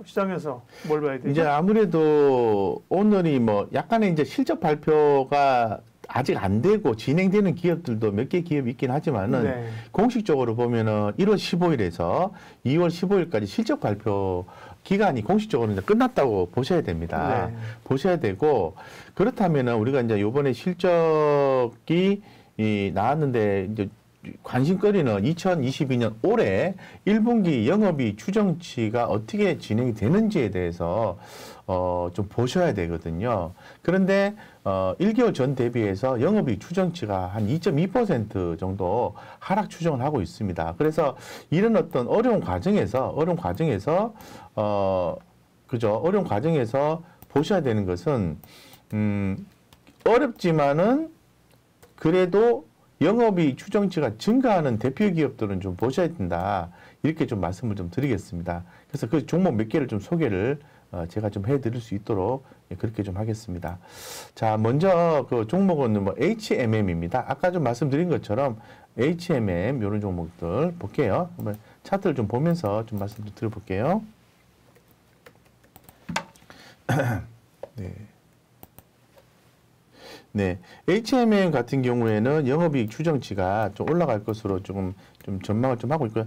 시장에서 뭘 봐야 되죠? 이제 아무래도 오늘이 뭐 약간의 이제 실적 발표가 아직 안 되고 진행되는 기업들도 몇 개 기업이 있긴 하지만은 네. 공식적으로 보면은 1월 15일에서 2월 15일까지 실적 발표 기간이 공식적으로 이제 끝났다고 보셔야 됩니다. 네. 보셔야 되고 그렇다면은 우리가 이제 요번에 실적이 나왔는데 이제 관심거리는 2022년 올해 1분기 영업이익 추정치가 어떻게 진행이 되는지에 대해서 좀 보셔야 되거든요. 그런데 1개월 전 대비해서 영업이익 추정치가 한 2.2% 정도 하락 추정을 하고 있습니다. 그래서 이런 어떤 어려운 과정에서 어려운 과정에서 보셔야 되는 것은 어렵지만은 그래도 영업이익 추정치가 증가하는 대표 기업들은 좀 보셔야 된다. 이렇게 좀 말씀을 좀 드리겠습니다. 그래서 그 종목 몇 개를 좀 소개를 제가 좀 해드릴 수 있도록 그렇게 좀 하겠습니다. 자, 먼저 그 종목은 뭐 HMM입니다. 아까 좀 말씀드린 것처럼 HMM 이런 종목들 볼게요. 한번 차트를 좀 보면서 좀 말씀 좀 드려볼게요. 네. 네, HMM 같은 경우에는 영업이익 추정치가 좀 올라갈 것으로 좀 전망을 좀 하고 있고요.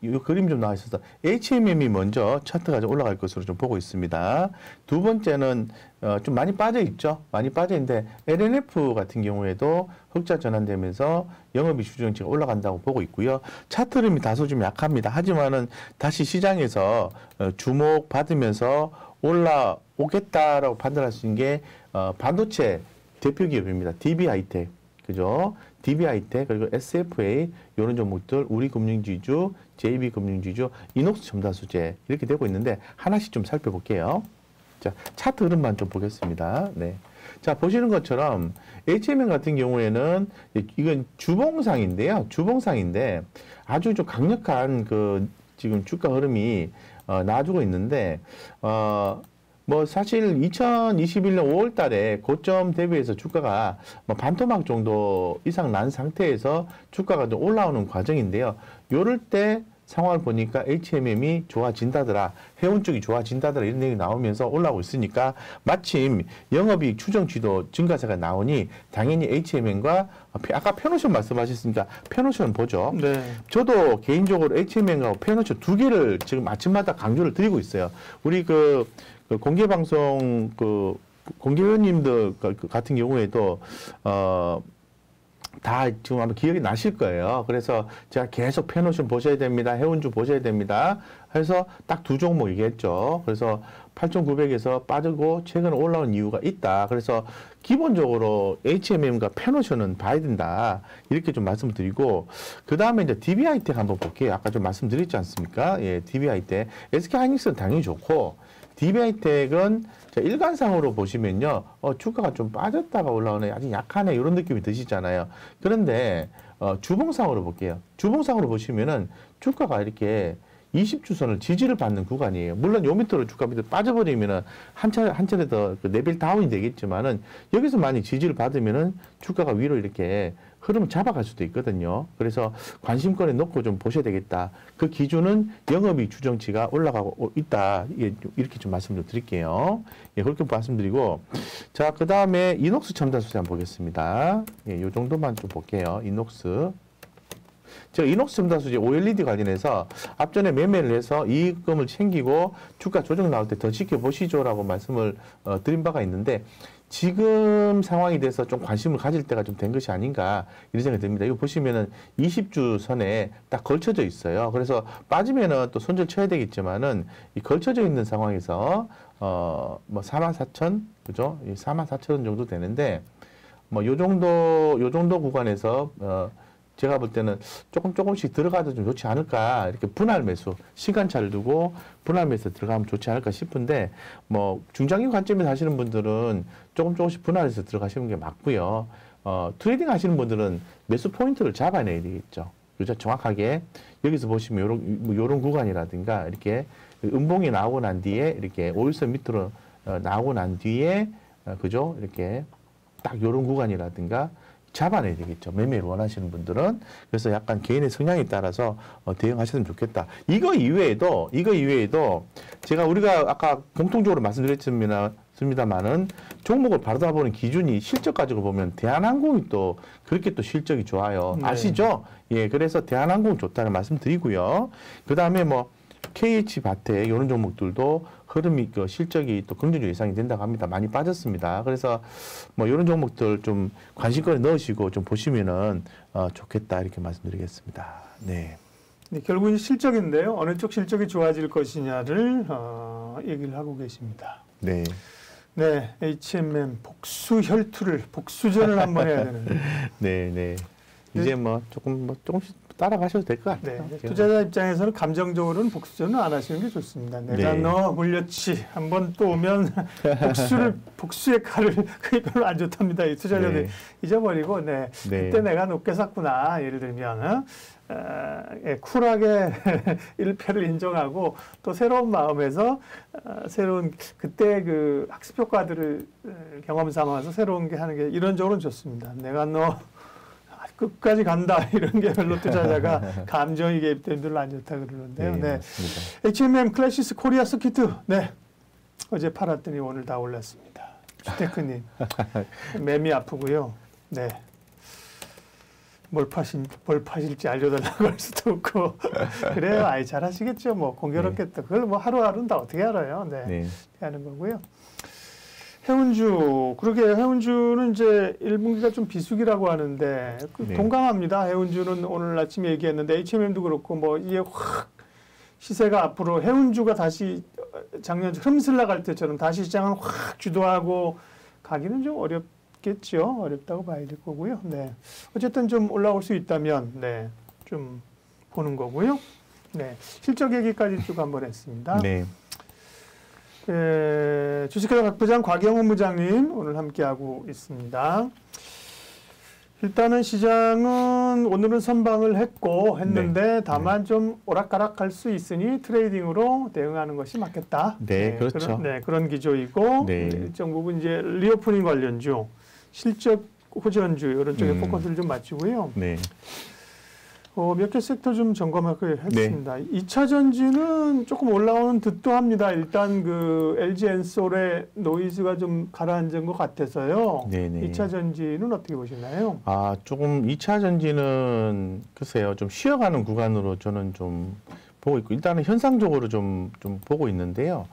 이 그림 좀 나와 있어서 HMM이 먼저 차트가 좀 올라갈 것으로 좀 보고 있습니다. 두 번째는 좀 많이 빠져 있죠. 많이 빠져 있는데 LNF 같은 경우에도 흑자 전환되면서 영업이익 추정치가 올라간다고 보고 있고요. 차트 흐름이 다소 좀 약합니다. 하지만은 다시 시장에서 주목 받으면서 올라오겠다라고 판단할 수 있는 게 반도체 대표 기업입니다. DB하이텍, 그죠? DB하이텍, 그리고 SFA, 이런 종목들, 우리금융지주, JB금융지주, 이녹스 첨단소재, 이렇게 되고 있는데, 하나씩 좀 살펴볼게요. 자, 차트 흐름만 좀 보겠습니다. 네. 자, 보시는 것처럼, HMM 같은 경우에는, 이건 주봉상인데요. 주봉상인데, 아주 좀 강력한 지금 주가 흐름이, 나와주고 있는데, 뭐 사실 2021년 5월 달에 고점 대비해서 주가가 뭐 반토막 정도 이상 난 상태에서 주가가 좀 올라오는 과정인데요. 요럴 때 상황을 보니까 HMM이 좋아진다더라, 해운 쪽이 좋아진다더라 이런 내용이 나오면서 올라오고 있으니까 마침 영업이익 추정치도 증가세가 나오니 당연히 HMM과 아까 페노션 말씀하셨으니까 페노션 보죠. 네. 저도 개인적으로 HMM과 페노션 두 개를 지금 아침마다 강조를 드리고 있어요. 우리 공개 방송 공개위원님들 같은 경우에도 다 지금 아마 기억이 나실 거예요. 그래서 제가 계속 페노션 보셔야 됩니다. 해운주 보셔야 됩니다. 해서 딱 두 종목 얘기했죠. 그래서 8,900에서 빠지고 최근에 올라온 이유가 있다. 그래서 기본적으로 HMM과 페노션은 봐야 된다. 이렇게 좀 말씀드리고, 그 다음에 이제 DB하이텍 한번 볼게요. 아까 좀 말씀드렸지 않습니까? 예, DB하이텍. SK하이닉스는 당연히 좋고, DB하이텍은 일관상으로 보시면요, 주가가 좀 빠졌다가 올라오네, 아주 약하네, 이런 느낌이 드시잖아요. 그런데, 주봉상으로 볼게요. 주봉상으로 보시면은 주가가 이렇게 20주선을 지지를 받는 구간이에요. 물론 요 밑으로 주가 밑으로 빠져버리면은 한 차례 더 레벨 다운이 되겠지만은 여기서 많이 지지를 받으면은 주가가 위로 이렇게 흐름을 잡아갈 수도 있거든요. 그래서 관심권에 놓고 좀 보셔야 되겠다. 그 기준은 영업이익 추정치가 올라가고 있다. 이렇게 좀 말씀 좀 드릴게요. 예, 그렇게 말씀드리고, 자, 그 다음에 이녹스 첨단소재 한번 보겠습니다. 예, 요 정도만 좀 볼게요. 이녹스. 제가 이녹스 첨단소재 OLED 관련해서 앞전에 매매를 해서 이익금을 챙기고 주가 조정 나올 때 더 지켜보시죠라고 말씀을 드린 바가 있는데, 지금 상황이 돼서 좀 관심을 가질 때가 좀 된 것이 아닌가 이런 생각이 듭니다. 이거 보시면은 20주 선에 딱 걸쳐져 있어요. 그래서 빠지면은 또 손절 쳐야 되겠지만은 이 걸쳐져 있는 상황에서 뭐 44,000, 그죠? 44,000원 정도 되는데, 뭐 요 정도 구간에서 제가 볼 때는 조금씩 들어가도 좀 좋지 않을까. 이렇게 분할 매수, 시간차를 두고 분할 매수 들어가면 좋지 않을까 싶은데, 뭐, 중장기 관점에서 하시는 분들은 조금씩 분할해서 들어가시는 게 맞고요. 트레이딩 하시는 분들은 매수 포인트를 잡아내야 되겠죠. 그죠? 정확하게. 여기서 보시면 요런 구간이라든가, 이렇게 음봉이 나오고 난 뒤에, 이렇게 5일선 밑으로 나오고 난 뒤에, 그죠? 이렇게 딱 요런 구간이라든가, 잡아내야 되겠죠. 매매를 원하시는 분들은. 그래서 약간 개인의 성향에 따라서 대응하셨으면 좋겠다. 이거 이외에도 우리가 아까 공통적으로 말씀드렸습니다만은 종목을 바라다 보는 기준이 실적 가지고 보면 대한항공이 또 그렇게 또 실적이 좋아요. 네. 아시죠? 예, 그래서 대한항공 좋다는 말씀드리고요. 그 다음에 뭐 KH바텍 이런 종목들도 흐름이 실적이 또 긍정적 예상이 된다고 합니다. 많이 빠졌습니다. 그래서 뭐 이런 종목들 좀 관심거리 넣으시고 좀 보시면은 좋겠다 이렇게 말씀드리겠습니다. 네. 네, 결국은 실적인데요. 어느 쪽 실적이 좋아질 것이냐를 얘기를 하고 계십니다. 네. 네, HMM 복수전을 한번 해야 되는데. 네, 네. 이제 뭐 조금씩 따라가셔도 될 것 같아요. 네, 투자자 입장에서는 감정적으로는 복수전은 안 하시는 게 좋습니다. 내가 네. 너 물렸지. 한번 또 오면 복수의 칼을 그게 별로 안 좋답니다. 이 투자자들이 네. 잊어버리고, 네, 그때 내가 높게 샀구나. 예를 들면 쿨하게 1패를 인정하고 또 새로운 마음에서 새로운 그때 그 학습 효과들을 경험 삼아서 새로운 게 하는 게 이런적으로는 좋습니다. 내가 너 끝까지 간다 이런 게 별로 투자자가 감정이 개입되면 별로 안 좋다 그러는데요. 네, 네. 맞습니다. HMM 클래시스 코리아 서키트 네 어제 팔았더니 오늘 다 올랐습니다. 주테크님 매미 아프고요. 네. 뭘 파실지 알려달라고 할 수도 없고 그래요. 아이 잘하시겠죠. 뭐 공교롭겠다. 그걸 뭐 하루하루는 다 어떻게 알아요. 네. 네. 하는 거고요. 해운주, 그러게 해운주는 이제 1분기가 좀 비수기라고 하는데 네. 동감합니다. 해운주는 오늘 아침에 얘기했는데 HMM도 그렇고 뭐 이게 확 시세가 앞으로 해운주가 다시 작년 흠슬 나갈 때처럼 다시 시장을 확 주도하고 가기는 좀 어렵겠죠. 어렵다고 봐야 될 거고요. 네. 어쨌든 좀 올라올 수 있다면 네. 좀 보는 거고요. 네. 실적 얘기까지 쭉 한번 했습니다. 네. 주식회사 각부장 곽영훈 부장님 오늘 함께하고 있습니다. 일단은 시장은 오늘은 선방을 했는데 다만 좀 오락가락할 수 있으니 트레이딩으로 대응하는 것이 맞겠다. 네, 그렇죠. 그런 기조이고 네. 일정 부분 이제 리오프닝 관련주, 실적 호전주 이런 쪽에 포커스를 좀 맞추고요. 네. 몇 개 섹터 좀 점검하기로 했습니다. 2차 전지는 조금 올라오는 듯도 합니다. 일단 그 LG 엔솔의 노이즈가 좀 가라앉은 것 같아서요. 네네. 2차 전지는 어떻게 보시나요? 조금 2차 전지는 글쎄요. 좀 쉬어가는 구간으로 저는 좀 보고 있고 일단은 현상적으로 좀 보고 있는데요.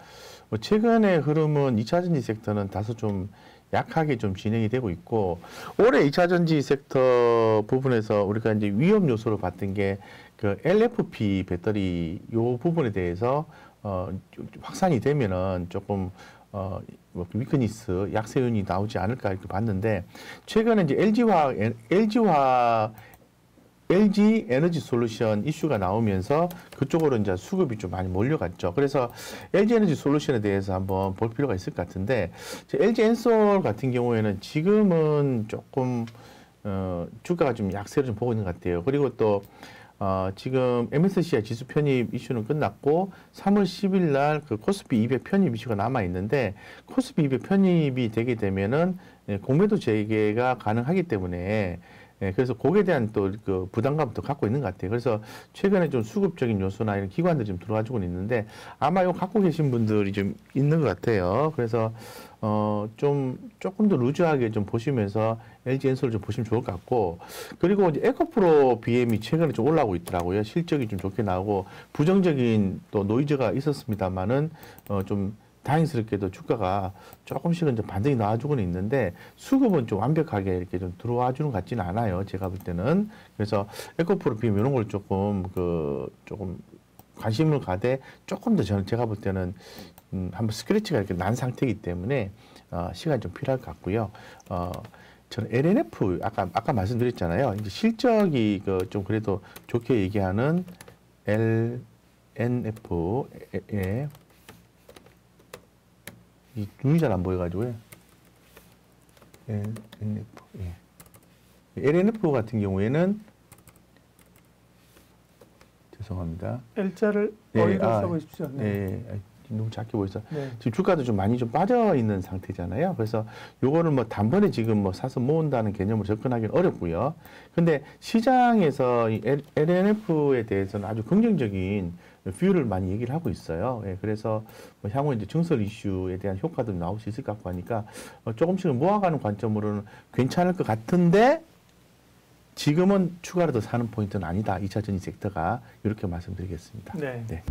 최근의 흐름은 2차 전지 섹터는 다소 좀 약하게 좀 진행이 되고 있고 올해 2차 전지 섹터 부분에서 우리가 이제 위험 요소로 봤던 게 그 LFP 배터리 요 부분에 대해서 확산이 되면은 조금 뭐 위크니스 약세 요인이 나오지 않을까 이렇게 봤는데 최근에 이제 LG 에너지 솔루션 이슈가 나오면서 그쪽으로 이제 수급이 좀 많이 몰려갔죠. 그래서 LG 에너지 솔루션에 대해서 한번 볼 필요가 있을 것 같은데, LG 엔솔 같은 경우에는 지금은 조금, 주가가 좀 약세를 좀 보고 있는 것 같아요. 그리고 또, 지금 MSCI 지수 편입 이슈는 끝났고, 3월 10일 날 그 코스피 200 편입 이슈가 남아있는데, 코스피 200 편입이 되게 되면은 공매도 재개가 가능하기 때문에 그래서 거기에 대한 또 그 부담감도 갖고 있는 것 같아요. 그래서 최근에 좀 수급적인 요소나 이런 기관들이 좀 들어와주고 있는데 아마 이거 갖고 계신 분들이 좀 있는 것 같아요. 그래서 좀 조금 더 루즈하게 좀 보시면서 LG 엔솔을 좀 보시면 좋을 것 같고 그리고 이제 에코프로 BM이 최근에 좀 올라오고 있더라고요. 실적이 좀 좋게 나오고 부정적인 또 노이즈가 있었습니다만은 좀 다행스럽게도 주가가 조금씩은 좀 반등이 나와주고는 있는데 수급은 좀 완벽하게 이렇게 좀 들어와 주는 것 같지는 않아요. 제가 볼 때는. 그래서 에코프로 비면 이런 걸 조금 조금 관심을 가되 조금 더 저는 제가 볼 때는 한번 스크래치가 이렇게 난 상태이기 때문에 시간이 좀 필요할 것 같고요. 저는 LNF 아까 말씀드렸잖아요. 이제 실적이 좀 그래도 좋게 얘기하는 LNF에 이 눈이 잘 안 보여가지고요. LNF, LNF 같은 경우에는 죄송합니다. L자를 어디로 써보십시오. 네. 너무 작게 보여서 네. 지금 주가도 좀 많이 좀 빠져 있는 상태잖아요. 그래서 요거를 뭐 단번에 지금 뭐 사서 모은다는 개념으로 접근하기는 어렵고요. 근데 시장에서 이 LNF에 대해서는 아주 긍정적인 뷰를 많이 얘기를 하고 있어요. 예, 그래서 뭐 향후 이제 증설 이슈에 대한 효과도 나올 수 있을 것 같고 하니까 조금씩은 모아가는 관점으로는 괜찮을 것 같은데 지금은 추가로 더 사는 포인트는 아니다. 2차 전지 섹터가 이렇게 말씀드리겠습니다. 네. 네.